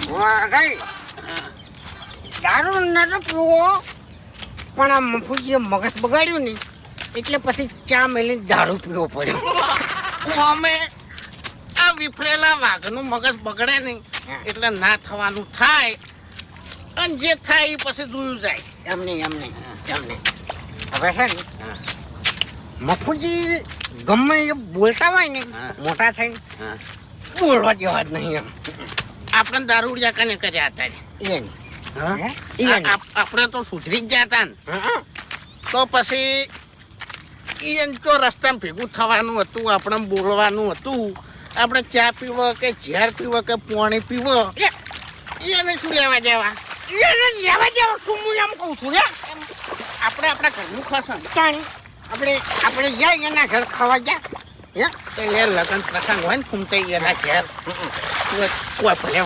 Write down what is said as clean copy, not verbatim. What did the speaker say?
કઈ દારૂ નતો પીવો પણ આ મફુજીએ મગજ બગાડ્યું ને એટલે પછી ચા મેલી દારૂ પીવો પડ્યો. અમે આ વિફરેલા વાઘનું મગજ બગડે નહીં એટલે ના થવાનું થાય અને જે થાય એ પછી જોયું જાય. એમને હવે છે ને મફુજી ગમે એ બોલતા હોય ને મોટા થઈને બોલવા જેવા જ નહીં એમ. આપણે દારૂડિયા કને કર્યા હતા આપણે તો સુધરી જ ગયા હતા ને તો પછી ઈયન તો રસ્તામાં ભેગું થવાનું હતું, આપણે બોલવાનું હતું. આપણે ચા પીવો કે ઝેર પીવો કે પાણી પીવો એને શું લેવા દેવા? શું હું એમ કહું છું આપણે આપણા ઘરનું ખસન આપણે જાય એના ઘર ખાવા ગયા લગન પ્રસંગ હોય ને ફૂમતાઈ એના ઘેર કોઈ ભલે